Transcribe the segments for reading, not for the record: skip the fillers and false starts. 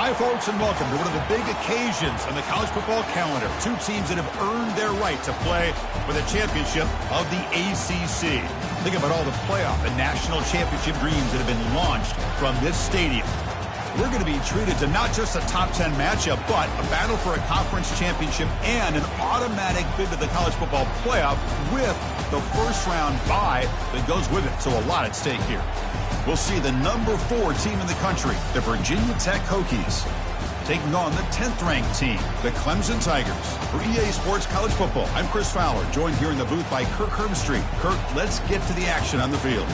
Hi, folks, and welcome to one of the big occasions on the college football calendar. Two teams that have earned their right to play for the championship of the ACC. Think about all the playoff and national championship dreams that have been launched from this stadium. We're going to be treated to not just a top 10 matchup, but a battle for a conference championship and an automatic bid to the college football playoff with the first-round bye that goes with it. So a lot at stake here. We'll see the number 4 team in the country, the Virginia Tech Hokies, taking on the 10th-ranked team, the Clemson Tigers. For EA Sports College Football, I'm Chris Fowler, joined here in the booth by Kirk Herbstreit. Kirk, let's get to the action on the field.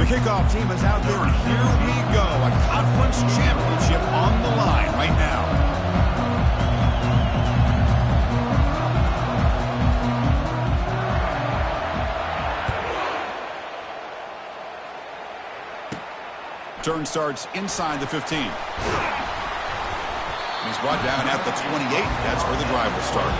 Kickoff team is out there, and here we go. A conference championship on the line right now. Turn starts inside the 15. He's brought down at the 28. That's where the drive will start.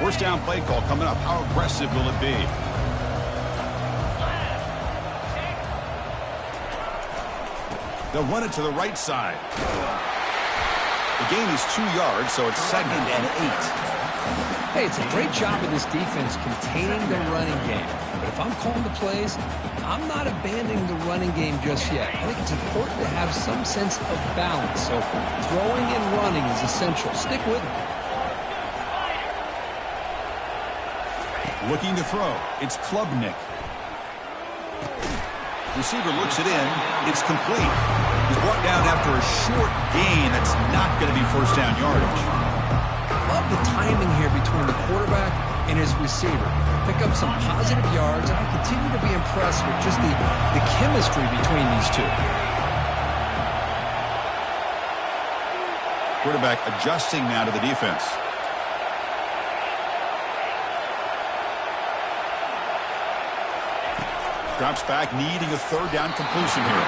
First down play call coming up. How aggressive will it be? They'll run it to the right side. The gain is 2 yards, so it's 2nd and 8. Hey, it's a great job of this defense containing the running game. But if I'm calling the plays, I'm not abandoning the running game just yet. I think it's important to have some sense of balance. So throwing and running is essential. Stick with it. Looking to throw. It's Klubnik. Receiver looks it in. It's complete. He's brought down after a short gain. That's not going to be first down yardage. Love the timing here between the quarterback and his receiver. Pick up some positive yards, and I continue to be impressed with just the chemistry between these two. Quarterback adjusting now to the defense. Drops back, needing a third down completion here.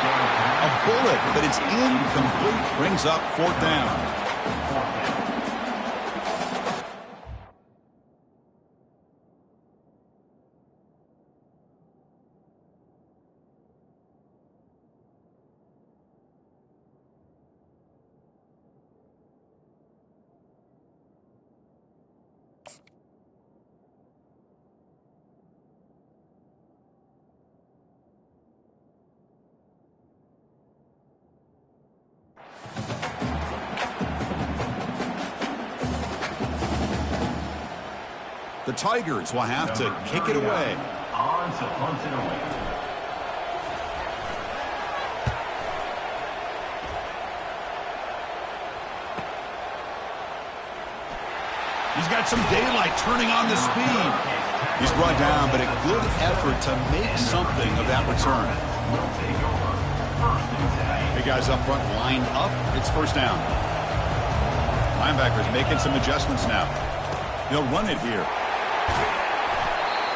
A bullet, but it's incomplete. Brings up 4th down. The Tigers will have to kick it away. He's got some daylight turning on the speed. He's brought down, but a good effort to make something of that return. Hey, guys up front lined up. It's first down. Linebackers making some adjustments now. He'll run it here.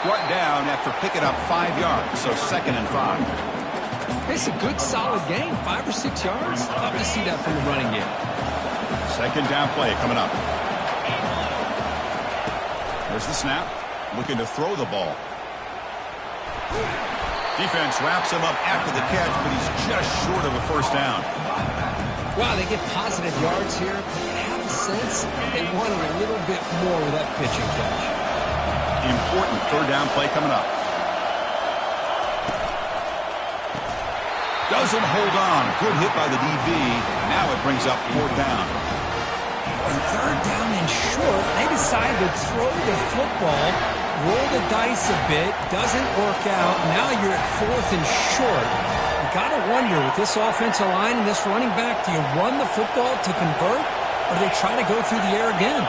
Brought down after picking up 5 yards, so 2nd and 5. It's a good, solid game. 5 or 6 yards. Love to see that from the running game. 2nd down play coming up. There's the snap. Looking to throw the ball. Defense wraps him up after the catch, but he's just short of a first down. Wow, they get positive yards here. I have a sense they wanted a little bit more with that pitching catch. Important 3rd down play coming up. Doesn't hold on. Good hit by the DB. Now it brings up 4th down. third down and short. They decide to throw the football, roll the dice a bit, doesn't work out. Now you're at fourth and short. You got to wonder, with this offensive line and this running back, do you run the football to convert, or do they try to go through the air again?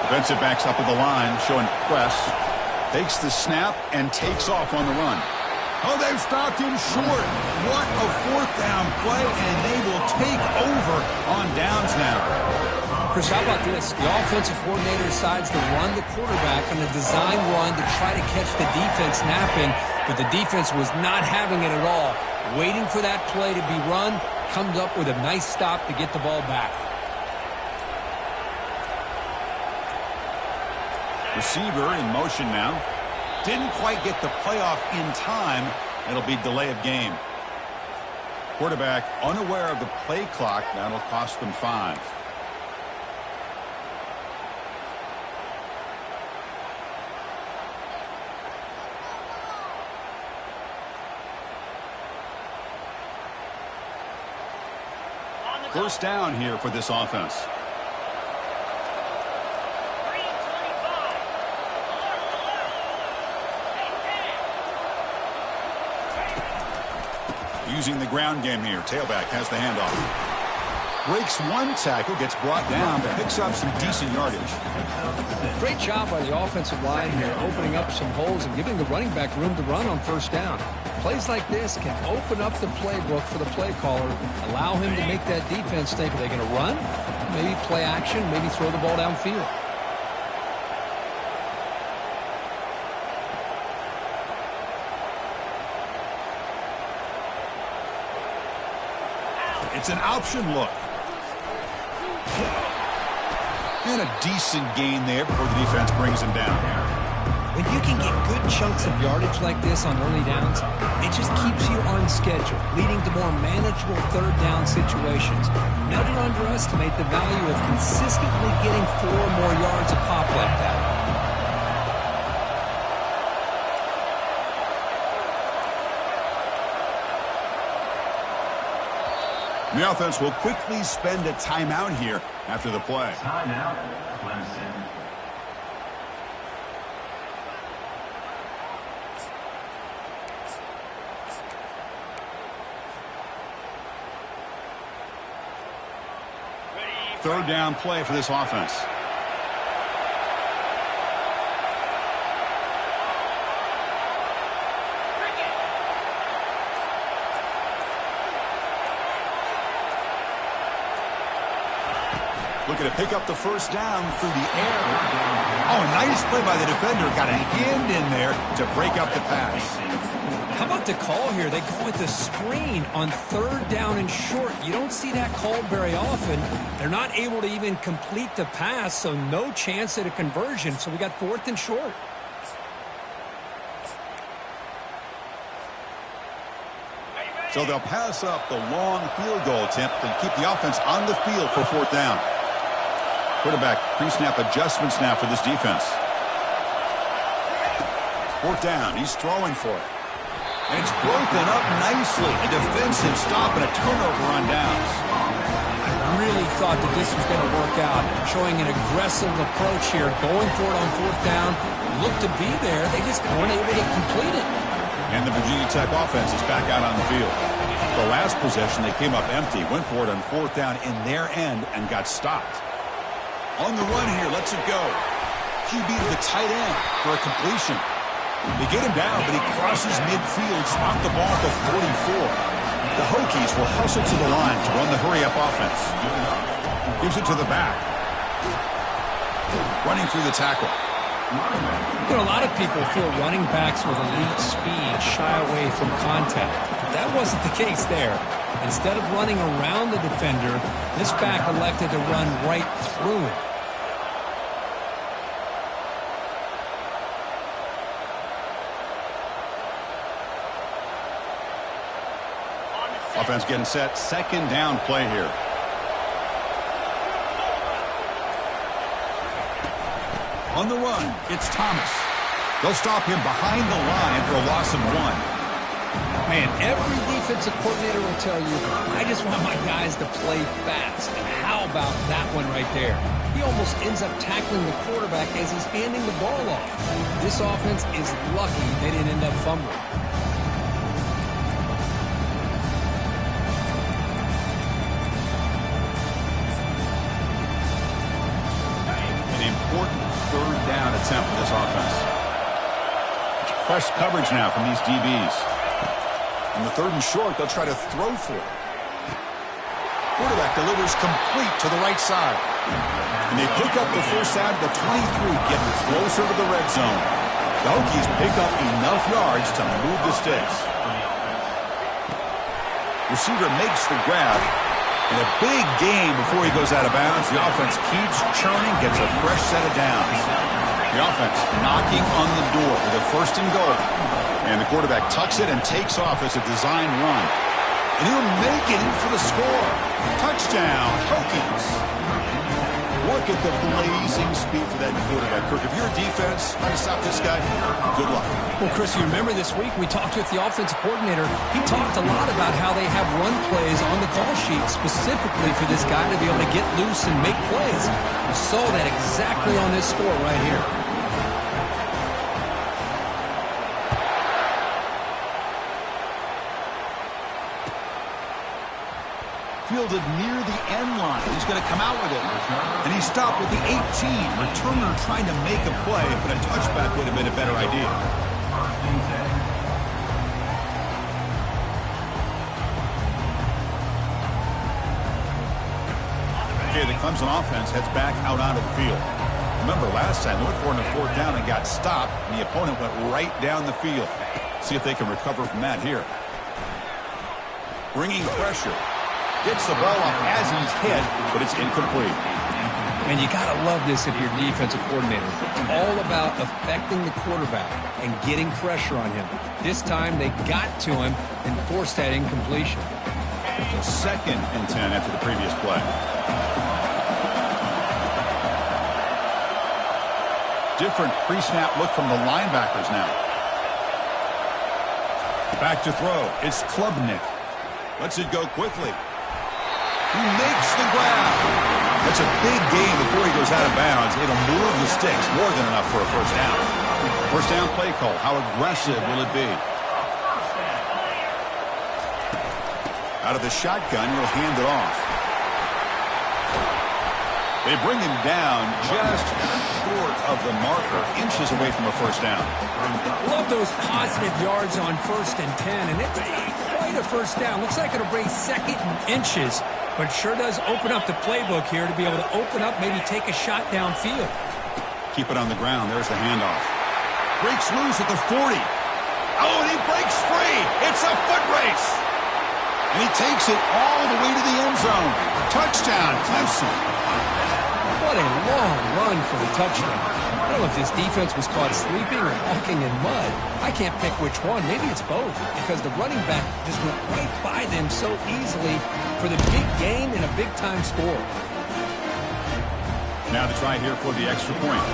Defensive backs up at the line, showing press. Takes the snap and takes off on the run. Oh, they've stopped him short. What a fourth down play, and they will take over on downs now. Chris, how about this? The offensive coordinator decides to run the quarterback on a design run to try to catch the defense napping, but the defense was not having it at all. Waiting for that play to be run, comes up with a nice stop to get the ball back. Receiver in motion now. Didn't quite get the playoff in time. It'll be delay of game. Quarterback unaware of the play clock. That'll cost them 5. First down here for this offense. Using the ground game here. Tailback has the handoff. Breaks one tackle, gets brought down, but picks up some decent yardage. Great job by the offensive line here, opening up some holes and giving the running back room to run on first down. Plays like this can open up the playbook for the play caller, allow him to make that defense think, are they going to run? Maybe play action, maybe throw the ball downfield. It's an option look. And a decent gain there before the defense brings him down. When you can get good chunks of yardage like this on early downs, it just keeps you on schedule, leading to more manageable third down situations. Never underestimate the value of consistently getting 4 more yards a pop like that. The offense will quickly spend a timeout here after the play. Timeout, Clemson. Third down play for this offense. Looking to pick up the first down through the air. Oh, nice play by the defender. Got a hand in there to break up the pass. How about the call here? They go with the screen on third down and short. You don't see that called very often. They're not able to even complete the pass, so no chance at a conversion. So we got fourth and short. So they'll pass up the long field goal attempt and keep the offense on the field for fourth down. Quarterback pre-snap adjustments now for this defense. Fourth down. He's throwing for it. And it's broken up nicely. A defensive stop and a turnover on downs. I really thought that this was going to work out. Showing an aggressive approach here. Going for it on fourth down. Looked to be there. They just weren't able to complete it. And the Virginia Tech offense is back out on the field. The last possession, they came up empty. Went for it on fourth down in their end and got stopped. On the run here, lets it go. QB to the tight end for a completion. They get him down, but he crosses midfield, stopped the ball at the 44. The Hokies will hustle to the line to run the hurry-up offense. Gives it to the back. Running through the tackle. You know, a lot of people feel running backs with elite speed shy away from contact. But that wasn't the case there. Instead of running around the defender, this back elected to run right through him. Offense getting set. Second down play here. On the run, it's Thomas. They'll stop him behind the line for a loss of 1. And every defensive coordinator will tell you, I just want my guys to play fast. And how about that one right there? He almost ends up tackling the quarterback as he's handing the ball off. This offense is lucky they didn't end up fumbling. An important third down attempt for this offense. Fresh coverage now from these DBs. On the 3rd and short, they'll try to throw for it. Quarterback delivers complete to the right side. And they pick up the first down at the 23, getting closer to the red zone. The Hokies pick up enough yards to move the sticks. Receiver makes the grab. And a big gain before he goes out of bounds. The offense keeps churning, gets a fresh set of downs. The offense knocking on the door with a 1st and goal. And the quarterback tucks it and takes off as a design run. And he'll make it in for the score. Touchdown, Hokies. Look at the blazing speed for that quarterback. Kirk, if you're a defense trying to stop this guy, good luck. Well, Chris, you remember this week we talked with the offensive coordinator. He talked a lot about how they have run plays on the call sheet specifically for this guy to be able to get loose and make plays. We saw that exactly on this score right here. Fielded near the end line. He's going to come out with it. And he stopped with the 18. Returner trying to make a play, but a touchback would have been a better idea. Okay, the Clemson offense heads back out onto the field. Remember, last time they went for it on 4th down and got stopped, and the opponent went right down the field. See if they can recover from that here. Bringing pressure. Gets the ball off as he's hit, but it's incomplete. And you got to love this if you're a defensive coordinator. It's all about affecting the quarterback and getting pressure on him. This time they got to him and forced that incompletion. It's a 2nd and 10 after the previous play. Different pre-snap look from the linebackers now. Back to throw. It's Klubnik. Lets it go quickly. He makes the grab. That's a big gain before he goes out of bounds. It'll move the sticks. More than enough for a 1st down. 1st down play call. How aggressive will it be? Out of the shotgun, he'll hand it off. They bring him down just short of the marker, inches away from a 1st down. Love those positive yards on 1st and 10, and it's not quite a 1st down. Looks like it'll bring 2nd and inches, but sure does open up the playbook here to be able to open up, maybe take a shot downfield. Keep it on the ground. There's the handoff. Breaks loose at the 40. Oh, and he breaks free. It's a foot race. And he takes it all the way to the end zone. Touchdown, Clemson. What a long run for the touchdown. I don't know if this defense was caught sleeping or walking in mud. I can't pick which one. Maybe it's both, because the running back just went right by them so easily for the big gain and a big-time score. Now to try here for the extra point.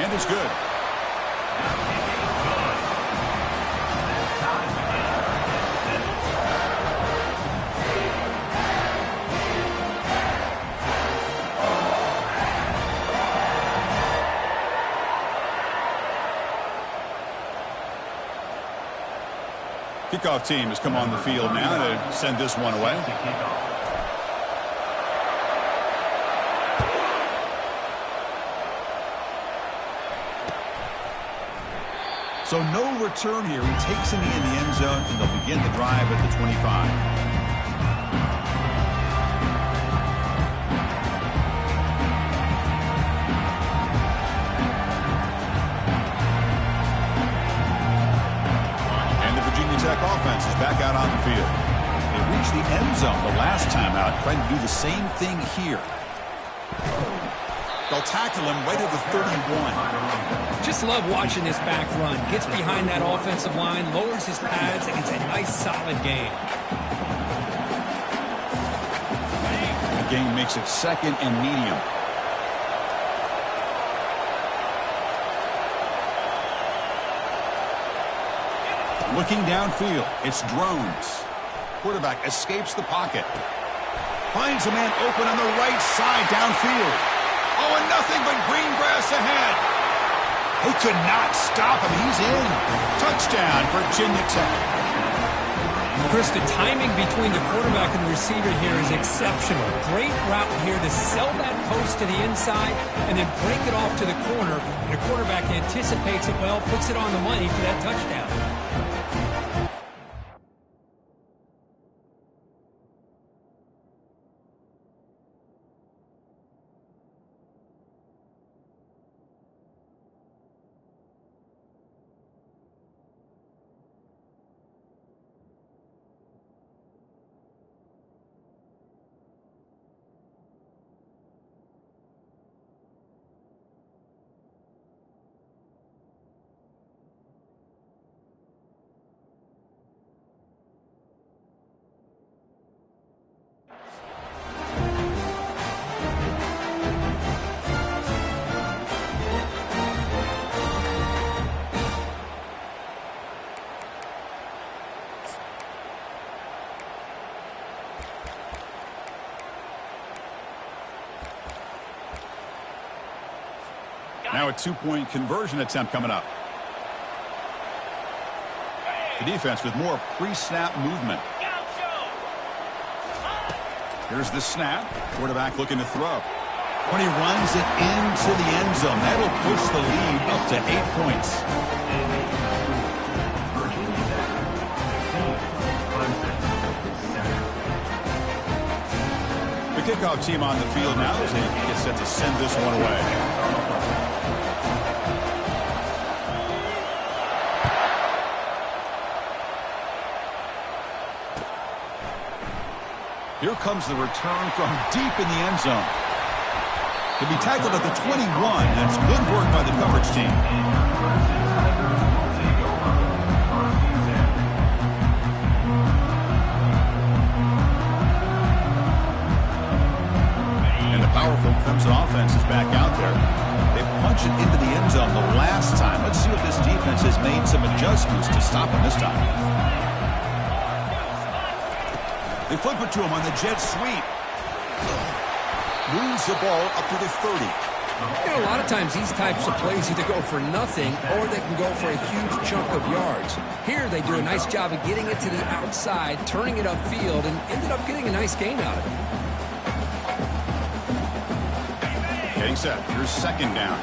And it's good. Kickoff team has come on the field now to send this one away. So no return here. He takes him in the end zone, and they'll begin the drive at the 25. Offense is back out on the field. They reached the end zone the last time out, trying to do the same thing here. They'll tackle him right at the 31. Just love watching this back run. Gets behind that offensive line, lowers his pads, and it's a nice, solid gain. The gain makes it 2nd and medium. Looking downfield, it's drones. Quarterback escapes the pocket. Finds a man open on the right side downfield. Oh, and nothing but green grass ahead. He could not stop him. He's in. Touchdown, Virginia Tech. Chris, the timing between the quarterback and the receiver here is exceptional. Great route here to sell that post to the inside and then break it off to the corner. And the quarterback anticipates it well, puts it on the money for that touchdown. Now a two-point conversion attempt coming up. The defense with more pre-snap movement. Here's the snap. Quarterback looking to throw. When he runs it into the end zone, that'll push the lead up to 8 points. The kickoff team on the field now as they get set to send this one away. Here comes the return from deep in the end zone. He'll be tackled at the 21. That's good work by the coverage team. And the powerful Clemson offense is back out there. They punch it into the end zone the last time. Let's see if this defense has made some adjustments to stop him this time. They flip it to him on the jet sweep. Moves the ball up to the 30. You know, a lot of times these types of plays either go for nothing or they can go for a huge chunk of yards. Here they do a nice job of getting it to the outside, turning it upfield, and ended up getting a nice gain out of it. Getting set. Here's second down.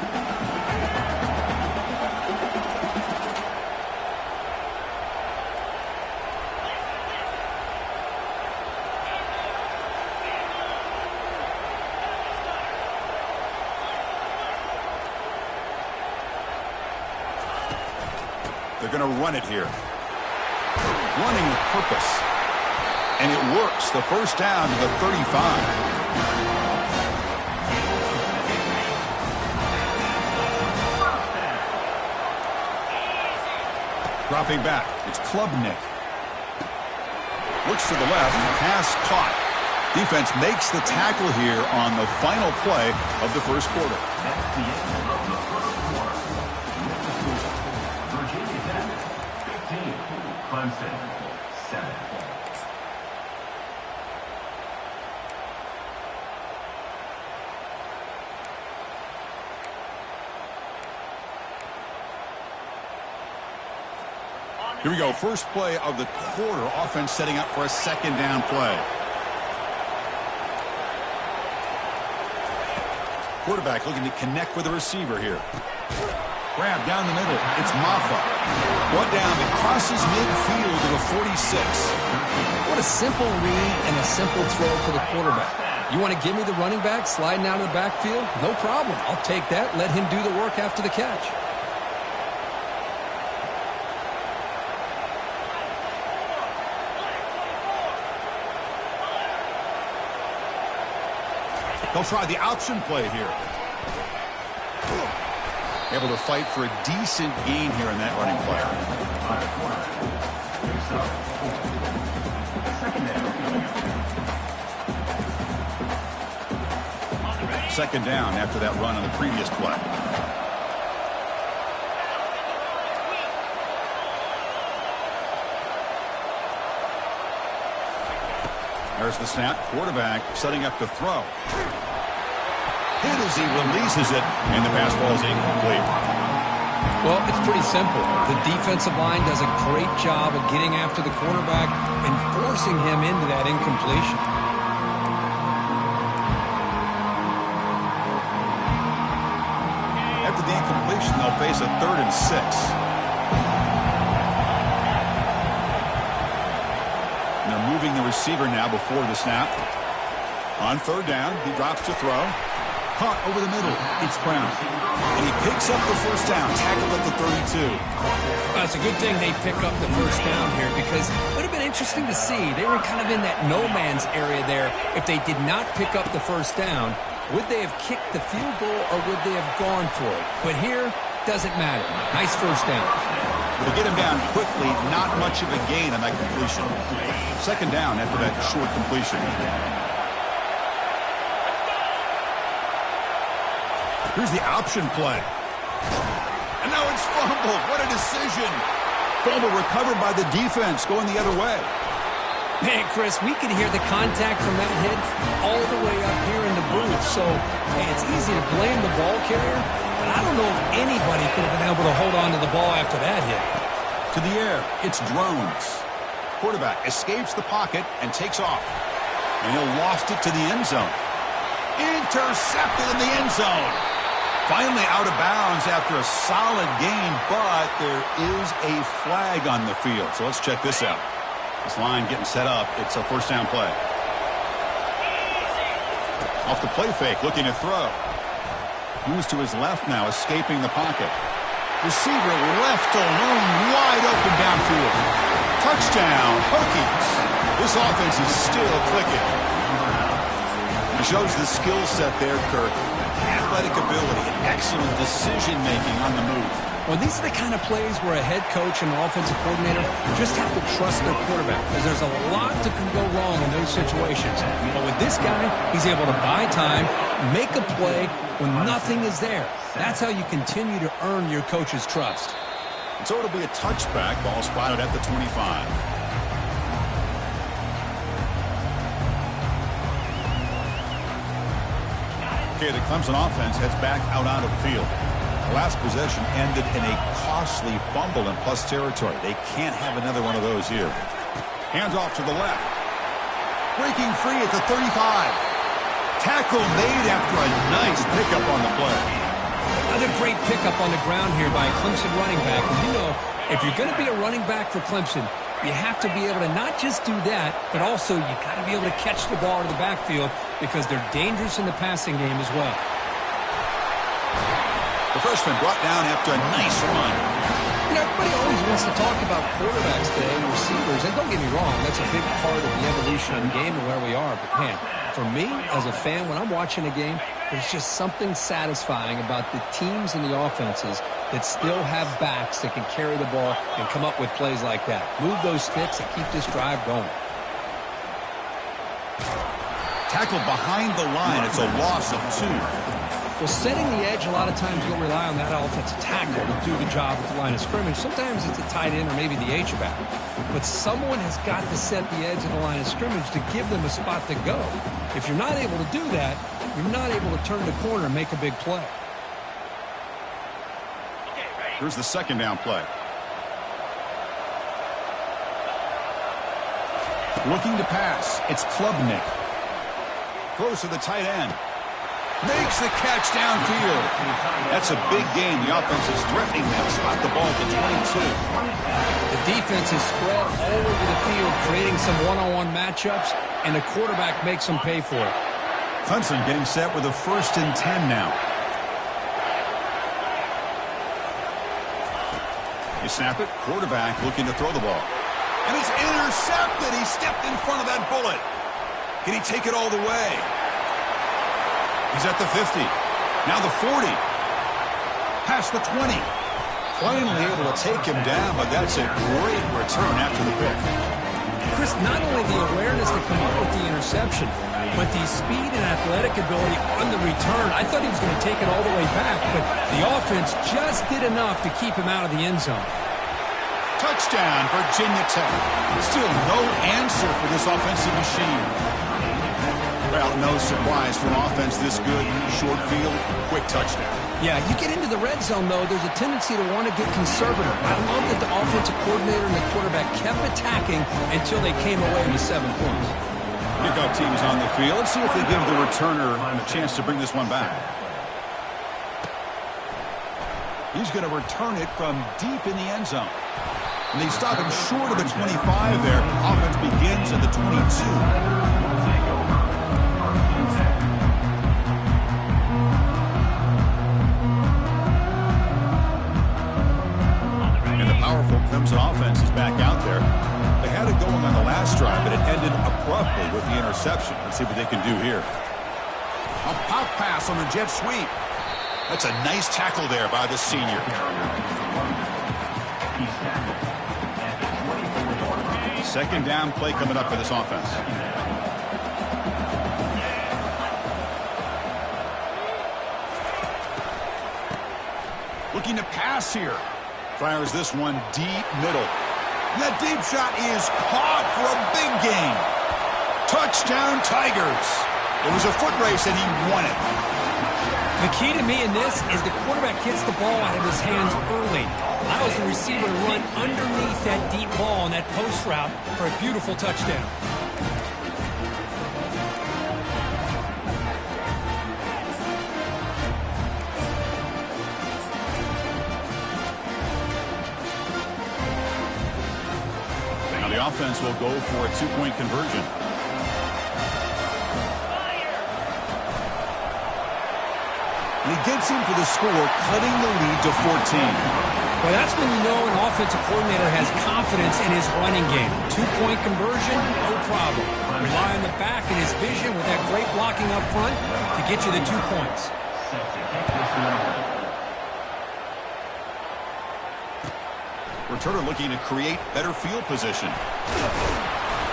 They're going to run it here. Running with purpose. And it works. The first down to the 35. Dropping back. It's Klubnik. Looks to the left. Pass caught. Defense makes the tackle here on the final play of the first quarter. That's the end of the first quarter. Virginia Tech, 15. Clemson, 7. Here we go. First play of the quarter. Offense setting up for a second down play. Quarterback looking to connect with the receiver here. Grab down the middle. It's Maffa. Brought down. It crosses midfield to the 46. What a simple read and a simple throw for the quarterback. You want to give me the running back sliding out of the backfield? No problem. I'll take that. Let him do the work after the catch. They'll try the option play here. Able to fight for a decent gain here in that running play. Second down after that run on the previous play. There's the snap. Quarterback setting up to throw. Hit as he releases it, and the pass ball is incomplete. Well, it's pretty simple. The defensive line does a great job of getting after the quarterback and forcing him into that incompletion. After the incompletion, they'll face a 3rd and 6. And they're moving the receiver now before the snap. On 3rd down, he drops to throw. Caught over the middle. It's Brown. And he picks up the 1st down. Tackled at the 32. Well, it's a good thing they pick up the 1st down here because it would have been interesting to see. They were kind of in that no-man's area there. If they did not pick up the 1st down, would they have kicked the field goal or would they have gone for it? But here, doesn't matter. Nice 1st down. They get him down quickly. Not much of a gain on that completion. 2nd down after that short completion. Here's the option play. And now it's fumbled. What a decision. Fumble recovered by the defense going the other way. Man, Chris, we could hear the contact from that hit all the way up here in the booth. So, hey, it's easy to blame the ball carrier, but I don't know if anybody could have been able to hold on to the ball after that hit. To the air, it's Drones. Quarterback escapes the pocket and takes off. And he'll lost it to the end zone. Intercepted in the end zone. Finally out of bounds after a solid gain, but there is a flag on the field. So let's check this out. This line getting set up. It's a 1st down play. Off the play fake, looking to throw. Moves to his left now, escaping the pocket. Receiver left alone, wide open downfield. Touchdown, Hokies. This offense is still clicking. It shows the skill set there, Kirk. Athletic ability and excellent decision-making on the move. Well, these are the kind of plays where a head coach and an offensive coordinator just have to trust their quarterback because there's a lot that can go wrong in those situations. But with this guy, he's able to buy time, make a play when nothing is there. That's how you continue to earn your coach's trust. And so it'll be a touchback. Ball spotted at the 25. Okay, the Clemson offense heads back out onto the field. The last possession ended in a costly fumble in plus territory. They can't have another one of those here. Hands off to the left. Breaking free at the 35. Tackle made after a nice pickup on the play. Another great pickup on the ground here by a Clemson running back. And you know, if you're going to be a running back for Clemson, you have to be able to not just do that, but also you got to be able to catch the ball in the backfield because they're dangerous in the passing game as well. The freshman brought down after a nice run. You know, everybody always wants to talk about quarterbacks today and receivers, and don't get me wrong, that's a big part of the evolution of the game and where we are. But, man, for me, as a fan, when I'm watching a game, there's just something satisfying about the teams and the offenses that still have backs that can carry the ball and come up with plays like that. Move those sticks and keep this drive going. Tackled behind the line. It's a loss of 2. Well, setting the edge, a lot of times you'll rely on that offensive tackle to do the job at the line of scrimmage. Sometimes it's a tight end or maybe the H-back. But someone has got to set the edge of the line of scrimmage to give them a spot to go. If you're not able to do that, you're not able to turn the corner and make a big play. Here's the 2nd down play. Looking to pass. It's Klubnik. Throws to the tight end. Makes the catch downfield. That's a big game. The offense is threatening them. Spot the ball to 22. The defense is spread all over the field, creating some one-on-one matchups, and the quarterback makes them pay for it. Clemson getting set with a 1st and 10 now. They snap it. Quarterback looking to throw the ball. And it's intercepted. He stepped in front of that bullet. Can he take it all the way? He's at the 50. Now the 40. Past the 20. Finally able to take him down, but that's a great return after the pick. Chris, not only the awareness that comes with the interception, but the speed and athletic ability on the return. I thought he was going to take it all the way back, but the offense just did enough to keep him out of the end zone. To Touchdown, Virginia Tech. Still no answer for this offensive machine. Well, no surprise for an offense this good. Short field, quick touchdown. Yeah, you get into the red zone, though, there's a tendency to want to get conservative. I love that the offensive coordinator and the quarterback kept attacking until they came away with 7 points. Kickoff team's on the field. Let's see if they give the returner a chance to bring this one back. He's going to return it from deep in the end zone. And they stop him short of the 25 there. Offense begins at the 22. Powerful Clemson offense is back out there. They had it going on the last drive, but it ended abruptly with the interception. Let's see what they can do here. A pop pass on the jet sweep. That's a nice tackle there by the senior. Second down play coming up for this offense. Looking to pass here. Fires this one deep middle. And that deep shot is caught for a big gain. Touchdown, Tigers. It was a foot race, and he won it. The key to me in this is the quarterback gets the ball out of his hands early. Allows the receiver to run underneath that deep ball on that post route for a beautiful touchdown. The offense will go for a two-point conversion. And he gets him for the score, cutting the lead to 14. Well, that's when you know an offensive coordinator has confidence in his running game. Two-point conversion, no problem. Rely on the back and his vision with that great blocking up front to get you the 2 points. Returner looking to create better field position.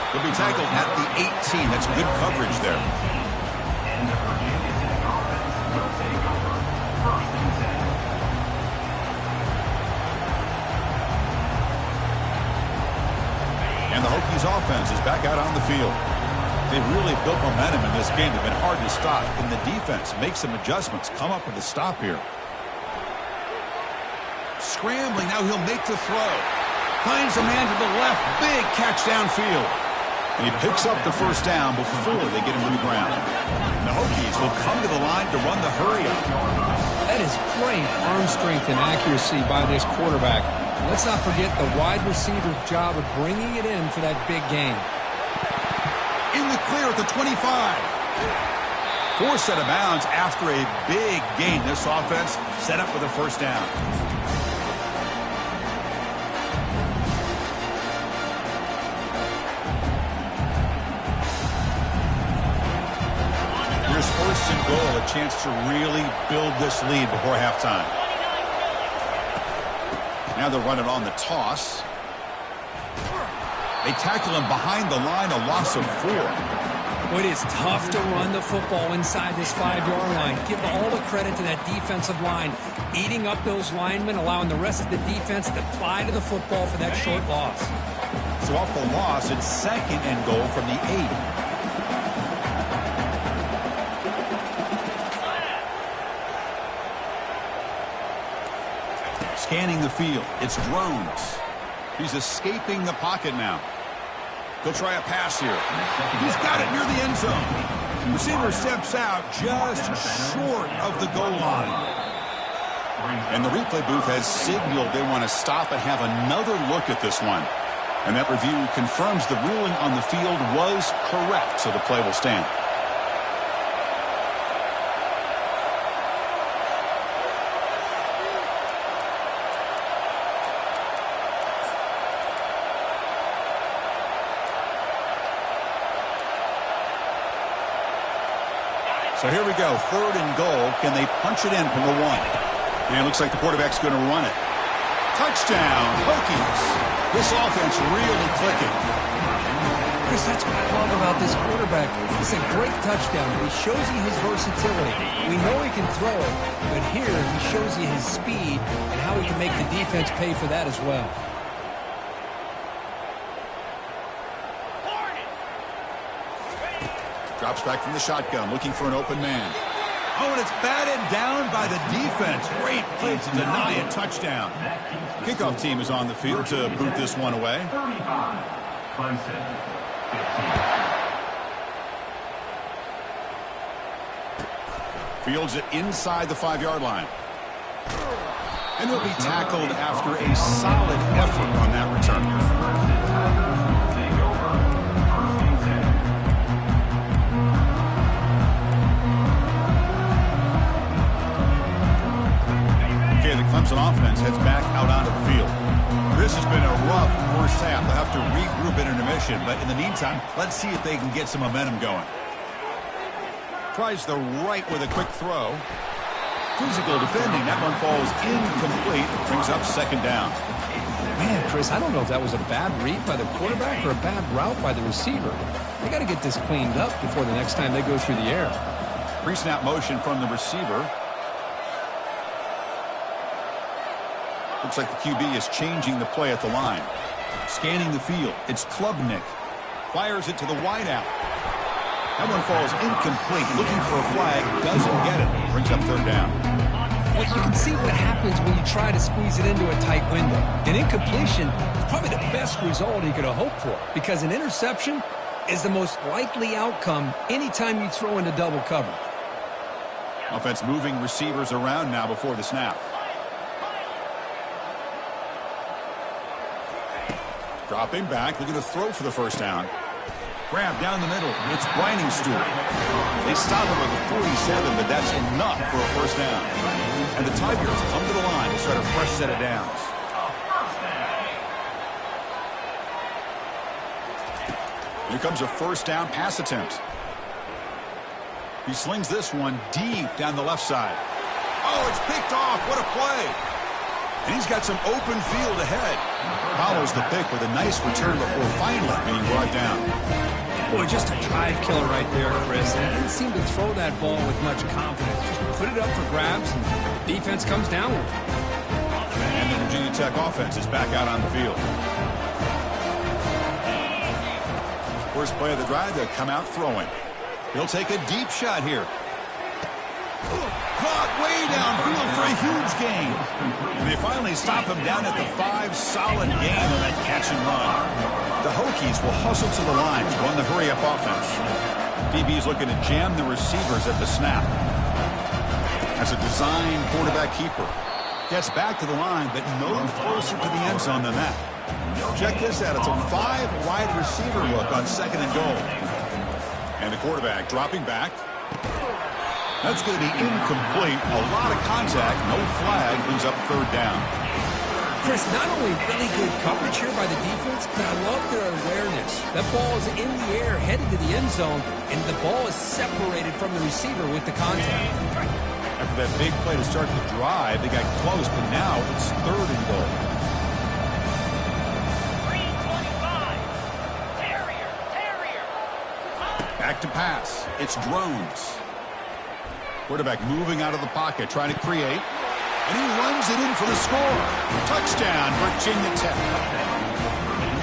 He'll be tackled at the 18. That's good coverage there. And the Hokies offense is back out on the field. They've really built momentum in this game. They've been hard to stop. And the defense makes some adjustments. Come up with a stop here. Scrambling, now he'll make the throw. Finds a man to the left, big catch downfield. And he picks up the first down before they get him to the ground. The Hokies will come to the line to run the hurry-up. That is great arm strength and accuracy by this quarterback. Let's not forget the wide receiver's job of bringing it in for that big gain. In the clear at the 25. Forced out of bounds after a big gain. This offense set up with a first down. Here's first and goal, a chance to really build this lead before halftime. Now they're running on the toss. They tackle him behind the line, a loss of 4. Well, it is tough to run the football inside this 5-yard line. Give all the credit to that defensive line, eating up those linemen, allowing the rest of the defense to fly to the football for that short loss. So off the loss, it's second and goal from the 8. Scanning the field. It's Drones. He's escaping the pocket now. He'll try a pass here. He's got it near the end zone. Receiver steps out just short of the goal line. And the replay booth has signaled they want to stop and have another look at this one. And that review confirms the ruling on the field was correct, so the play will stand. So here we go, third and goal. Can they punch it in from the 1? And it looks like the quarterback's going to run it. Touchdown, Hokies. This offense really clicking. Chris, that's what I love about this quarterback. It's a great touchdown. He shows you his versatility. We know he can throw it, but here he shows you his speed and how he can make the defense pay for that as well. Drops back from the shotgun, looking for an open man. Oh, and it's batted down by the defense. Great play to deny a touchdown. Kickoff team is on the field to boot this one away. 35. Clemson, 15. Fields it inside the 5-yard line. And he'll be tackled after a solid effort on that return. Okay, the Clemson offense heads back out onto the field. This has been a rough first half. They'll have to regroup at intermission, but in the meantime, let's see if they can get some momentum going. Tries the right with a quick throw. Physical defending. That one falls incomplete. Brings up second down. Man, Chris, I don't know if that was a bad read by the quarterback or a bad route by the receiver. They got to get this cleaned up before the next time they go through the air. Pre-snap motion from the receiver. Looks like the QB is changing the play at the line. Scanning the field. It's Klubnik. Fires it to the wideout. That one falls incomplete. Looking for a flag. Doesn't get it. Brings up third down. Well, you can see what happens when you try to squeeze it into a tight window. An incompletion is probably the best result he could have hoped for, because an interception is the most likely outcome anytime you throw into double coverage. Offense moving receivers around now before the snap. Dropping back, looking to throw for the first down. Grab down the middle. It's Brining Stewart. They stop him at the 47, but that's enough for a first down. And the Tigers come to the line to start a fresh set of downs. Here comes a first down pass attempt. He slings this one deep down the left side. Oh, it's picked off. What a play. And he's got some open field ahead. Follows the pick with a nice return before finally being brought down. Boy, just a drive killer right there, Chris. And he didn't seem to throw that ball with much confidence. Just put it up for grabs, and the defense comes down with it. And the Virginia Tech offense is back out on the field. First play of the drive, they'll come out throwing. He'll take a deep shot here. Caught way downfield for a huge gain. And they finally stop him down at the 5. Solid gain on that catch and run. The Hokies will hustle to the line to run the hurry-up offense. DB's looking to jam the receivers at the snap. As a design quarterback keeper. Gets back to the line, but no closer to the end zone than that. Check this out. It's a 5-wide receiver look on second and goal. And the quarterback dropping back. That's going to be incomplete. A lot of contact. No flag. Brings up third down. Chris, not only really good coverage here by the defense, but I love their awareness. That ball is in the air, headed to the end zone, and the ball is separated from the receiver with the contact. After that big play to start the drive, they got close, but now it's third and goal. 325. Terrier. Back to pass. It's Drones. Quarterback moving out of the pocket, trying to create. And he runs it in for the score. Touchdown, Virginia Tech.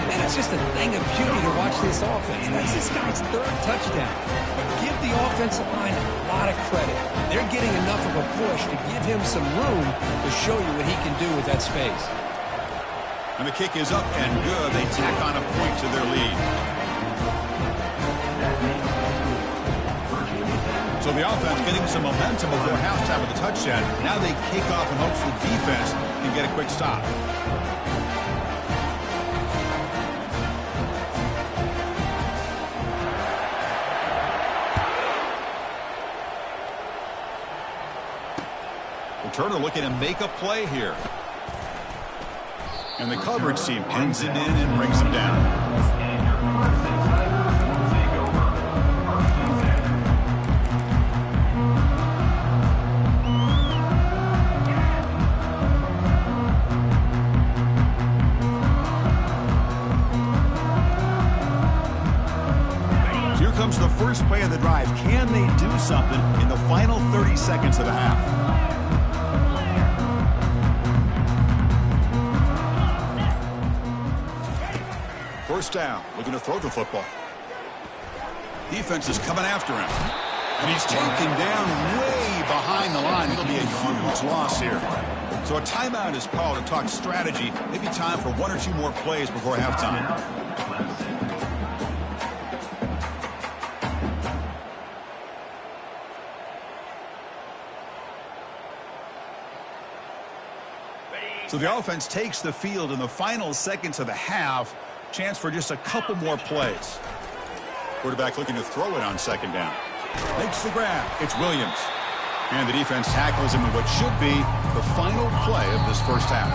Man, it's just a thing of beauty to watch this offense. That's this guy's third touchdown. But give the offensive line a lot of credit. They're getting enough of a push to give him some room to show you what he can do with that space. And the kick is up and good. They tack on a point to their lead. So the offense getting some momentum before halftime with the touchdown. Now they kick off and hopes the defense can get a quick stop. Turner looking to make a play here. And the coverage team pins it in and brings him down. Here comes the first play of the drive. Can they do something in the final 30 seconds of the half? First down, looking to throw the football. Defense is coming after him. And he's taken down way behind the line. It'll be a huge loss here. So a timeout is called to talk strategy. Maybe time for one or two more plays before halftime. So the offense takes the field in the final seconds of the half. Chance for just a couple more plays. Quarterback looking to throw it on second down. Makes the grab. It's Williams. And the defense tackles him in what should be the final play of this first half.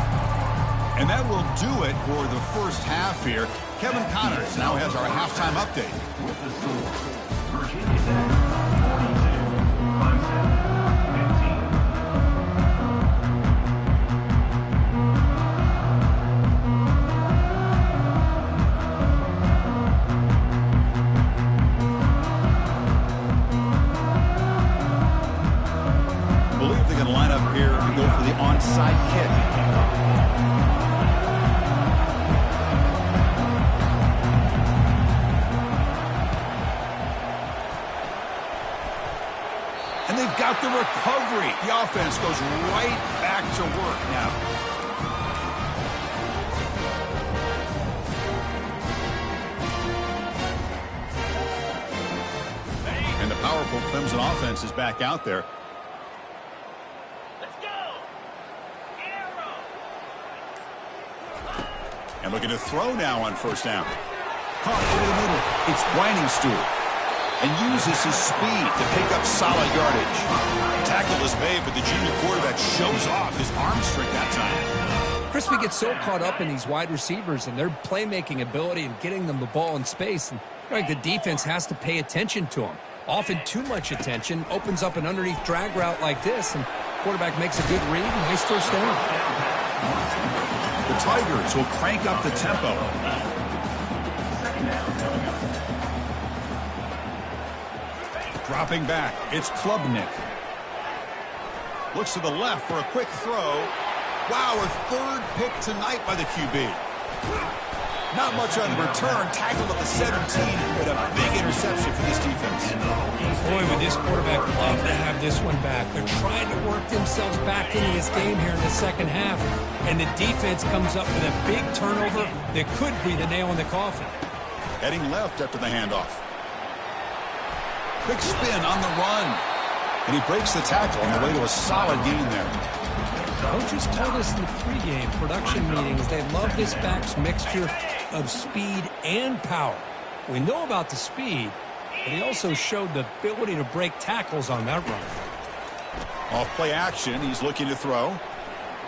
And that will do it for the first half here. Kevin Connors now has our halftime update. With the score, Virginia Tech 42, Clemson 15. Line up here and go for the onside kick. And they've got the recovery. The offense goes right back to work now. And the powerful Clemson offense is back out there. And looking to throw now on first down. Caught over the middle. It's Stool. And uses his speed to pick up solid yardage. Tackle is made, but the junior quarterback shows off his arm strength that time. Crispy gets so caught up in these wide receivers and their playmaking ability and getting them the ball in space. And like the defense has to pay attention to him. Often too much attention opens up an underneath drag route like this. And quarterback makes a good read. Nice first down. The Tigers will crank up the tempo. Dropping back, it's Klubnik. Looks to the left for a quick throw. Wow, a third pick tonight by the QB. Not much on the return. Tackled at the 17, but a big interception for this defense. Boy, would this quarterback love to have this one back. They're trying to work themselves back into this game here in the second half. And the defense comes up with a big turnover that could be the nail in the coffin. Heading left after the handoff. Quick spin on the run. And he breaks the tackle on the way to a solid gain there. Coaches told us in the pregame production meetings they love this back's mixture of speed and power. We know about the speed, but he also showed the ability to break tackles on that run. Off play action, he's looking to throw.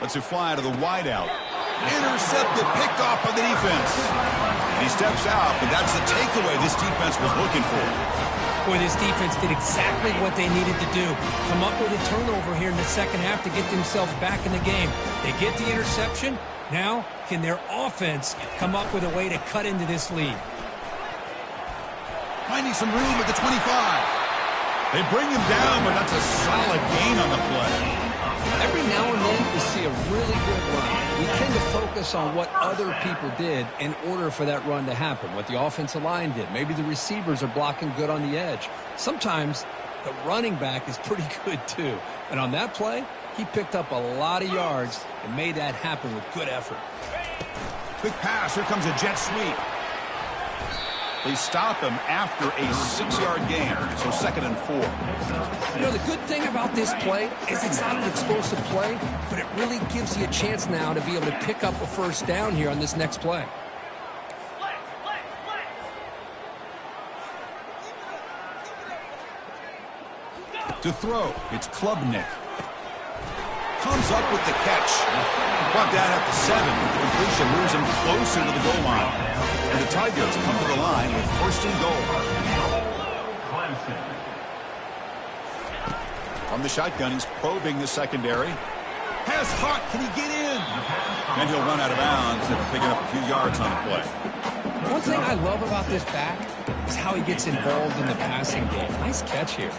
Lets it fly to the wideout. Intercepted, picked off by the defense. And he steps out, but that's the takeaway this defense was looking for. Boy, this defense did exactly what they needed to do. Come up with a turnover here in the second half to get themselves back in the game. They get the interception. Now, can their offense come up with a way to cut into this lead? Finding some room at the 25. They bring him down, but that's a solid gain on the play. Every now and then you see a really good run. We tend to focus on what other people did in order for that run to happen, what the offensive line did. Maybe the receivers are blocking good on the edge. Sometimes the running back is pretty good too. And on that play, he picked up a lot of yards and made that happen with good effort. Quick pass. Here comes a jet sweep. They stop him after a 6-yard gain, so 2nd and 4. You know, the good thing about this play is it's not an explosive play, but it really gives you a chance now to be able to pick up a first down here on this next play. To throw, it's Klubnik. Comes up with the catch. Brought down at the 7. The completion moves him closer to the goal line. And the Tigers come to the line with 1st and goal. From the shotgun, he's probing the secondary. Pass hot. Can he get in? And he'll run out of bounds after picking up a few yards on the play. One thing I love about this back is how he gets involved in the passing game. Nice catch here.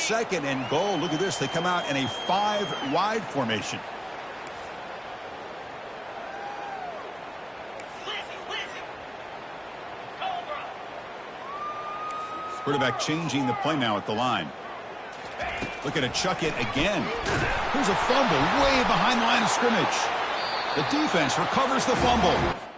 second and goal. Look at this. They come out in a 5-wide formation. Quarterback changing the play now at the line. Looking to chuck it again. Here's a fumble way behind the line of scrimmage. The defense recovers the fumble.